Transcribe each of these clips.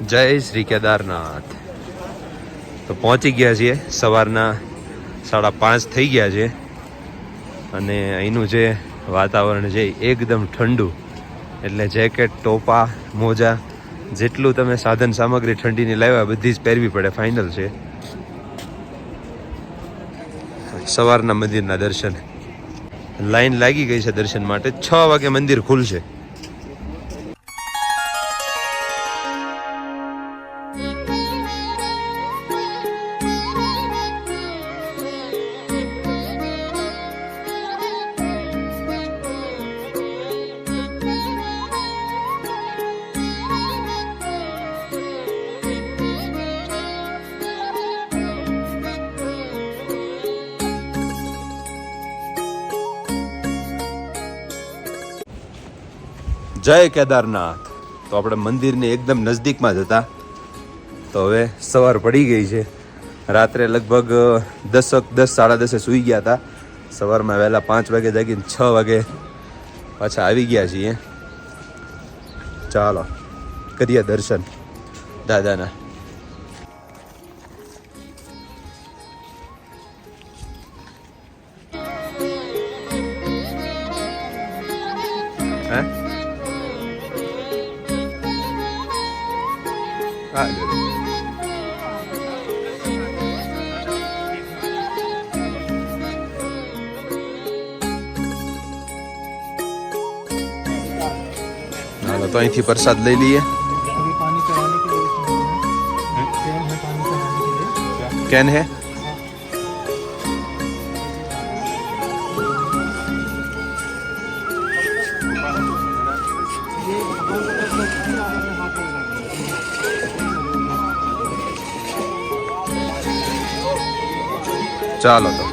જય શ્રી કેદારનાથ. તો પહોંચી ગયા છીએ, સવારના 5:30 થઈ ગયા છે અને અહીંનું જે વાતાવરણ છે એકદમ ઠંડુ, એટલે જેકેટ, ટોપા, મોજા જેટલું તમે સાધન સામગ્રી ઠંડીની લાવ્યા બધી જ પહેરવી પડે, ફાઇનલ છે. સવારના મંદિરના દર્શન, લાઈન લાગી ગઈ છે દર્શન માટે. 6 વાગે મંદિર ખુલશે. જય કેદારનાથ. તો આપણે મંદિરની એકદમ નજદીકમાં જ હતા. તો હવે સવાર પડી ગઈ છે. રાત્રે લગભગ 10 સાડા 10 સૂઈ ગયા હતા. સવારમાં વહેલા 5 વાગે જાગીને 6 વાગે પાછા આવી ગયા છીએ. ચાલો કરીએ દર્શન દાદાના. હે હાલો તો અહીંથી પ્રસાદ લઈ લઈએ. કેન હે? ચાલો તો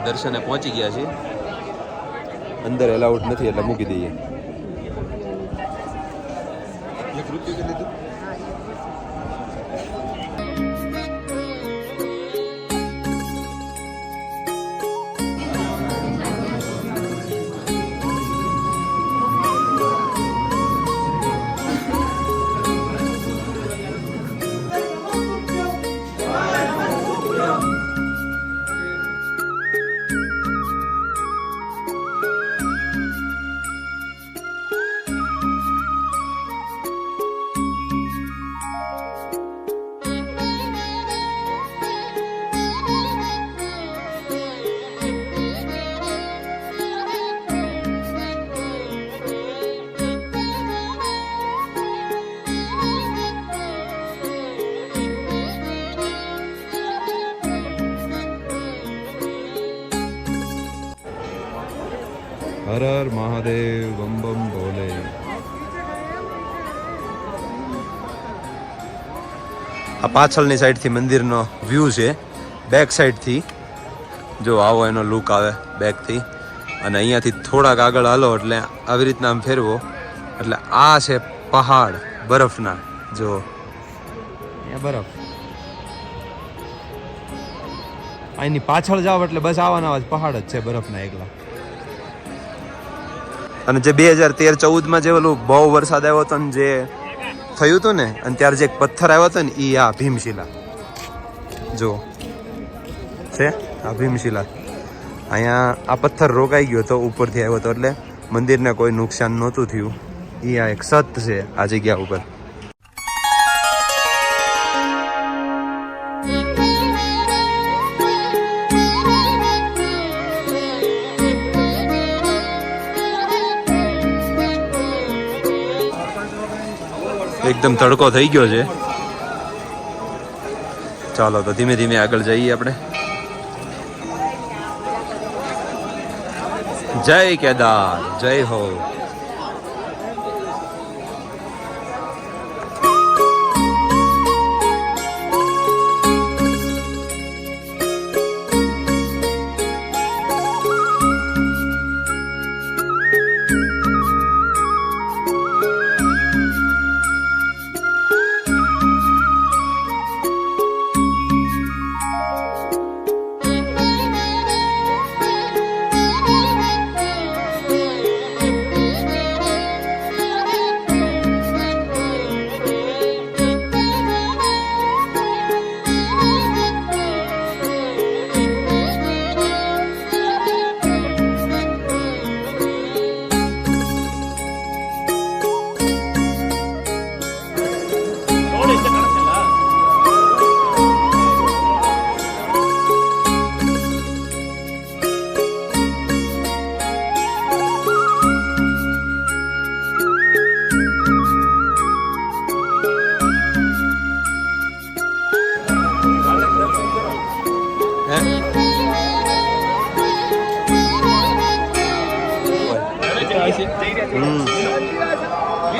દર્શને પહોંચી ગયા છીએ. અંદર એલાઉડ નથી એટલે મૂકી દઈએ. હર હર મહાદેવ, બમ બમ ભોલે. આ પાછળની સાઈડથી મંદિરનો વ્યૂ છે. બેક સાઈડથી જો આવો એનો લુક આવે બેકથી. અને અહીંયાથી થોડાક આગળ હાલો એટલે આવી રીતના આમ ફેરવો એટલે આ છે પહાડ બરફના. જો અહીંયા બરફ, અહીંની પાછળ જાઓ એટલે બસ આવાના જ પહાડ જ છે બરફના એકલા. અને જે 2013-14માં જે ઓલું બહુ વરસાદ આવ્યો હતો ને જે થયું હતું ને, અને ત્યારે જે એક પથ્થર આવ્યો હતો ને એ આ ભીમશિલા જો છે. આ ભીમશિલા અહીંયા આ પથ્થર રોકાઈ ગયો હતો, ઉપરથી આવ્યો હતો એટલે મંદિરને કોઈ નુકસાન નહોતું થયું. એ આ એક સત છે આ જગ્યા ઉપર. એકદમ તડકો થઈ ગયો છે. ચાલો તો ધીમે ધીમે આગળ જઈએ આપણે. જય કેદાર, જય હો.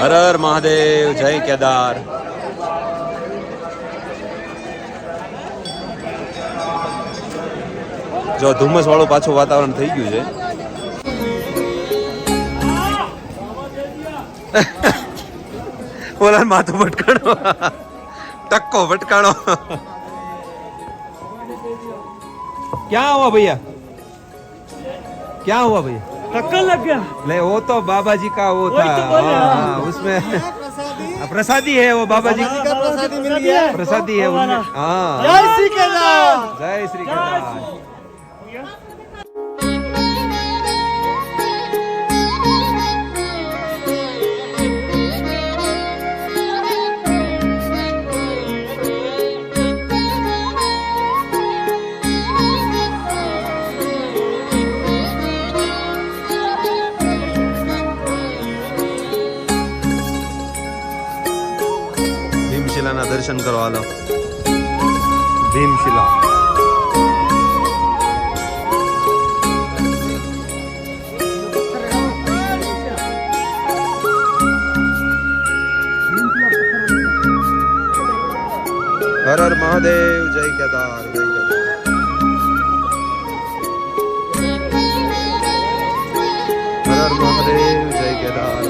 હર હર મહાદેવ, જય કેદાર. જો ધુમ્મસ વાળું પાછું વાતાવરણ થઈ ગયું છે. ઓલા માથું ભટકાણો, ટક્કો ભટકાણો. क्या हुआ भैया, क्या हुआ भैया? टक्कर लग गया. ले वो तो बाबा जी का वो था, हाँ, उसमें प्रसादी है वो बाबा जी का प्रसादी मिल गया. प्रसादी है उनमें. हाँ, जय श्री केदार. जय श्री केदार. ભીમશિલાના દર્શન કરો. હાલો ભીમશિલા. હર હર મહાદેવ, જય કેદાર, જય કેદાર. હર હર મહાદેવ, જય કેદાર.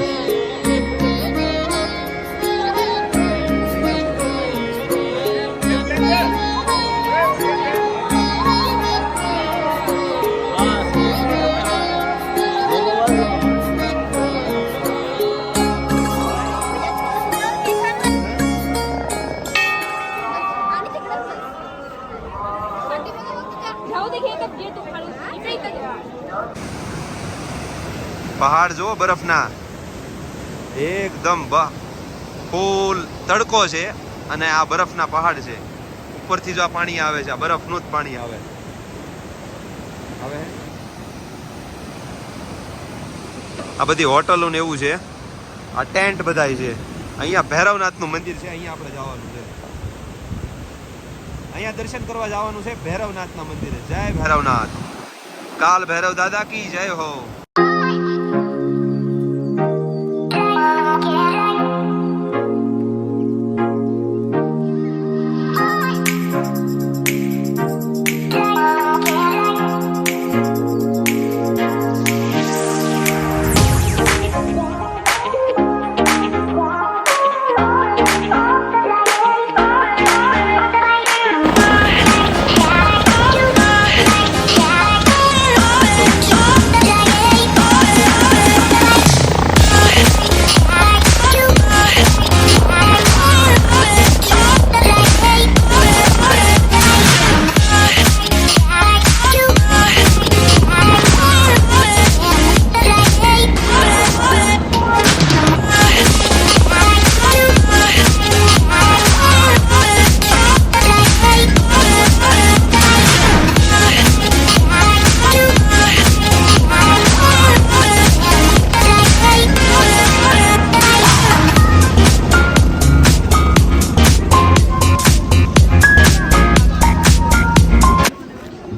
પહાડ જો બરફના એકદમ ફૂલ તડકો છે અને આ બરફના પહાડ છે. ઉપરથી જો આ પાણી આવે છે, આ બરફનું જ પાણી આવે. હવે આ બધી હોટલો ને એવું છે, આ ટેન્ટ બધાય છે. અહીંયા ભૈરવનાથનું મંદિર છે, અહીંયા આપણે જવાનું છે. અહીંયા દર્શન કરવા જવાનું છે ભૈરવનાથના મંદિરે. જય ભૈરવનાથ, કાલ ભૈરવ દાદા કી જય હો.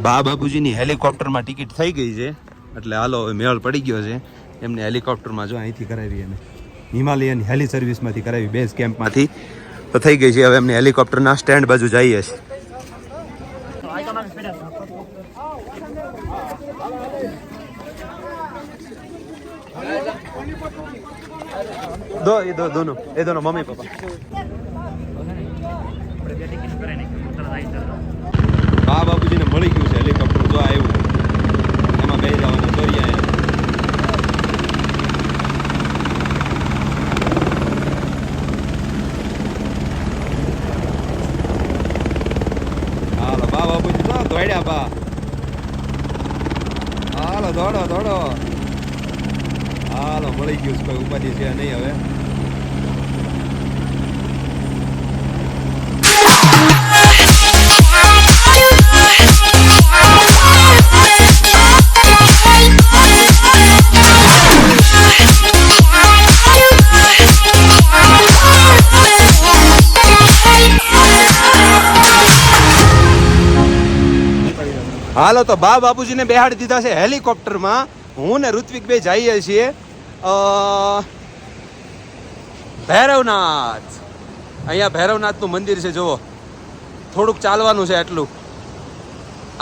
બા બાપુજીની હેલિકોપ્ટરમાં ટિકિટ થઈ ગઈ છે, એટલે હાલો હવે મેળ પડી ગયો છે. એમને હેલિકોપ્ટરમાં જો અહીંથી કરાવી, એને હિમાલયન હેલી સર્વિસમાંથી કરાવી, બેઝ કેમ્પમાંથી. તો થઈ ગઈ છે. હવે એમને હેલિકોપ્ટરના સ્ટેન્ડ બાજુ જઈએ છીએ. दोनों मम्मी पापा. બા બાપુજીને મળી ગયું છે હેલિકોપ્ટર. જો આવ્યું, એમાં બેસી જવાનું. દોરિયા હાલો બા બાપુજી તો દોડ્યા. બા હાલો દોડો દોડો. હાલો મળી ગયું છે, કોઈ ઉપાધિ છે નહીં હવે. હાલો તો બા બાપુજીને બેહાડી દીધા છે હેલિકોપ્ટરમાં. હું ને ઋત્વિક બે જઈએ છીએ ભૈરવનાથ. અહીંયા ભૈરવનાથનું મંદિર છે. જુઓ, થોડુંક ચાલવાનું છે. એટલું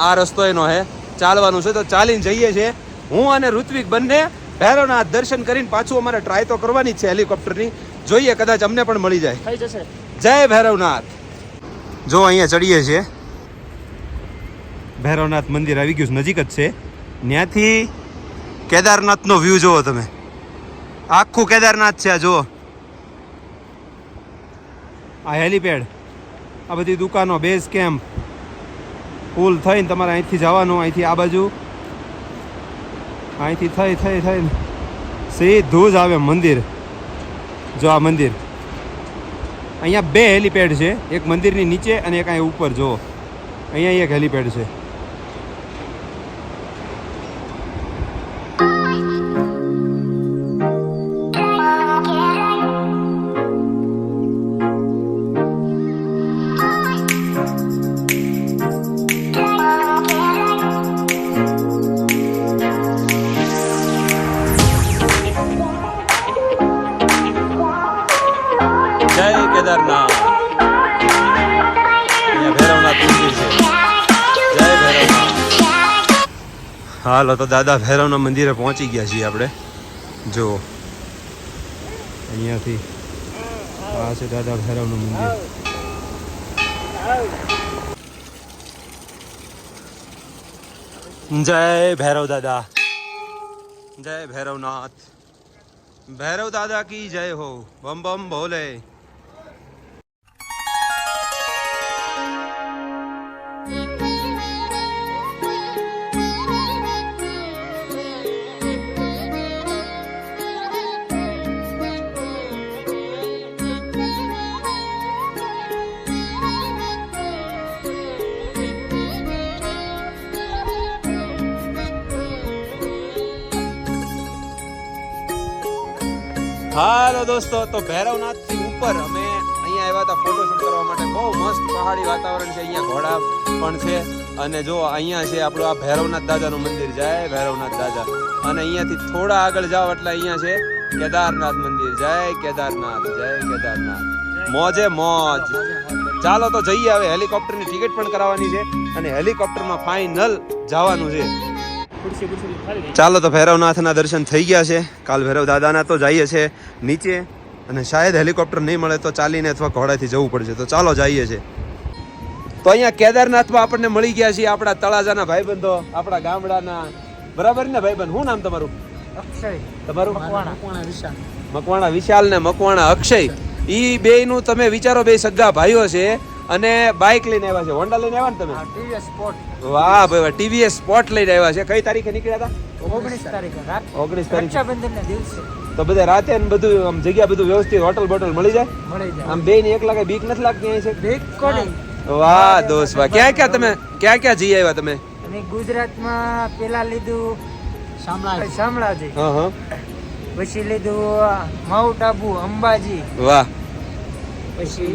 આ રસ્તો એનો હે, ચાલવાનું છે. તો ચાલીને જઈએ છીએ હું અને ઋત્વિક બંને ભૈરવનાથ. દર્શન કરીને પાછું અમારે ટ્રાય તો કરવાની જ છે હેલિકોપ્ટરની. જોઈએ, કદાચ અમને પણ મળી જાય. થઈ જશે. જય ભૈરવનાથ. જો અહીંયા ચડીએ છીએ. ભૈરવનાથ મંદિર આવી ગયું છે, નજીક જ છે. ત્યાંથી કેદારનાથનો વ્યૂ જુઓ તમે. આખું કેદારનાથ છે. આ જુઓ, આ હેલીપેડ, આ બધી દુકાનો, બેઝ કેમ્પ, પુલ થઈને તમારે અહીંથી જવાનું. અહીંથી આ બાજુ, અહીંથી થઈને સીધું જ આવે મંદિર. જો આ મંદિર, અહીંયા 2 હેલીપેડ છે. એક મંદિરની નીચે અને એક અહીંયા ઉપર. જુઓ, અહીંયા એક હેલીપેડ છે. જય કેદારનાથ. અહીંયા ભૈરવનાથ મંદિર છે. જય ભૈરવનાથ. હાલો તો દાદા ભૈરવના મંદિરે પહોંચી ગયા છીએ આપણે. જો અહીંયાથી આ છે દાદા ભૈરવનું મંદિર. જય ભૈરવ દાદા. જય ભૈરવનાથ. ભૈરવ દાદા કી જય હો. બમ બમ ભોલે. હાલો દોસ્તો, તો ભૈરવનાથ થી ઉપર અમે અહીંયા આવ્યા હતા ફોટોશૂટ કરવા માટે. બહુ મસ્ત પહાડી વાતાવરણ છે. અહીંયા ઘોડા પણ છે. અને જો અહીંયા છે આપણું આ ભૈરવનાથ દાદાનું મંદિર. જય ભૈરવનાથ દાદા. અને અહીંયાથી થોડા આગળ જાઓ એટલે અહીંયા છે કેદારનાથ મંદિર. જય કેદારનાથ. જય કેદારનાથ. મોજે મોજ. ચાલો તો જઈએ. હવે હેલિકોપ્ટરની ટિકિટ પણ કરાવવાની છે અને હેલિકોપ્ટરમાં ફાઇનલ જવાનું છે. ચાલો તો ભૈરવનાથના દર્શન થઈ ગયા છે. કાલ ભૈરવ દાદાના તો જઈએ છે નીચે, અને શાયદ હેલિકોપ્ટર નહીં મળે તો ચાલીને અથવા ઘોડાથી જવું પડશે. તો ચાલો જઈએ છે. તો અહીંયા કેદારનાથમાં આપણને મળી ગયા છીએ આપણા તળાજાના ભાઈબંધો, આપણા ગામડાના. બરાબર ને ભાઈબંધ? શું નામ તમારું? અક્ષય. તમારું? મકવાણા વિશાલ. મકવાણા વિશાલ ને મકવાણા અક્ષય. ઈ બેયનું તમે વિચારો, બે સગા ભાઈઓ છે અને બાઇક લઈને આવ્યા છે. હોન્ડા લઈને આવ્યા ને તમે? ટીવીએસ સ્પોર્ટ. વાહ ભાઈ, ટીવીએસ સ્પોર્ટ લઈને આવ્યા છે. કઈ તારીખે નીકળ્યા હતા? 19 તારીખે રાત. 19 તારીખે. રક્ષાબંધનના દિવસે. તો બધા રાતે ને બધું આમ જગ્યા બધું વ્યવસ્થિત, હોટલ બોટલ મળી જાય? મળી જાય. આમ બે ને એક લાગે બીક નથી લાગતી અહીં છે? બીક કોની? વાહ દોસ્ત વાહ. ક્યાં ક્યાં જઈ આવ્યા તમે? અમે ગુજરાતમાં પેલા લીધું શામળાજી. હા હા. પછી લીધું માઉન્ટ આબુ, અંબાજી. વાહ. પછી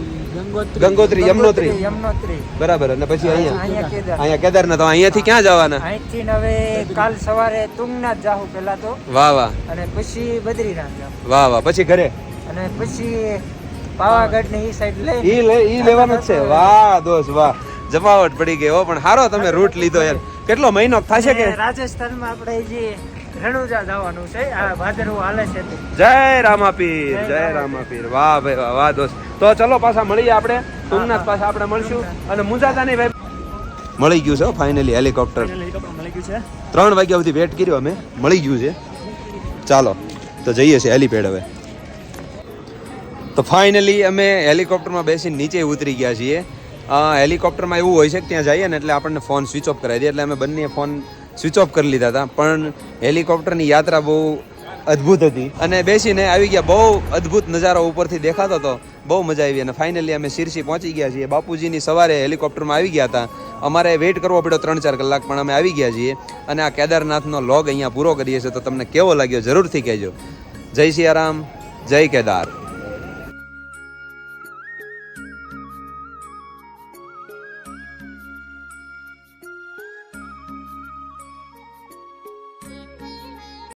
ગંગોત્રી, યમનોત્રી. યમનોત્રી. બરાબર. અને પછી અહીંયા અહીંયા અહીંયા કેદારનાથ. તો અહીંયાથી ક્યાં જવાના? અહીંથી હવે કાલ સવારે તુંગનાથ જાહું પેલા તો, વાહ વાહ. અને પછી બદ્રીનાથ જાહું, વાહ વાહ. પછી ઘરે અને પછી પાવાગઢ ને ઈ સાઈડ લઈ ઈ લેવાનું જ છે. વાહ દોસ્ત વાહ. જમાવટ પડી ગઈ હો. પણ હારો તમે રૂટ લીધો યાર. કેટલો મહિનો થશે કે? રાજસ્થાનમાં આપણે જે રણુજા જવાનું છે. આ ભાદરવો હાલે છે તે. જય રામાપીર. જય રામાપીર. વાહ ભાઈ વાહ. વાહ દોસ્ત. તો ચલો પાછા મળીએ આપણે તુંગનાથ. પાછા આપણે મળશું. અને મુંજાતા નહીં ભાઈ. મળી ગયું છે ફાઇનલી હેલિકોપ્ટર. 3 વાગ્યા સુધી વેટ કર્યો અમે. મળી ગયું છે. ચાલો તો જઈએ છીએ હેલીપેડ હવે. તો ફાઇનલી અમે હેલિકોપ્ટરમાં બેસીને નીચે ઉતરી ગયા છીએ. હેલિકોપ્ટરમાં એવું હોય છે કે ત્યાં જઈએ ને એટલે આપણને ફોન સ્વિચ ઓફ કરાવી દે. એટલે અમે બંને ફોન સ્વિચ ઓફ કરી લીધા હતા. પણ હેલિકોપ્ટરની યાત્રા બહુ અદ્ભુત હતી અને બેસીને આવી ગયા. બહુ અદ્ભુત નજારો ઉપરથી દેખાતો હતો. બહુ મજા આવી. અને ફાઇનલી અમે શિરસી પહોંચી ગયા છીએ. બાપુજીની સવારે હેલિકોપ્ટરમાં આવી ગયા હતા. અમારે વેઇટ કરવો પડ્યો 3-4 કલાક, પણ અમે આવી ગયા છીએ. અને આ કેદારનાથનો લોગ અહીંયા પૂરો કરીએ છીએ. તો તમને કેવો લાગ્યો જરૂરથી કહેજો. જય સિયારામ. જય કેદાર.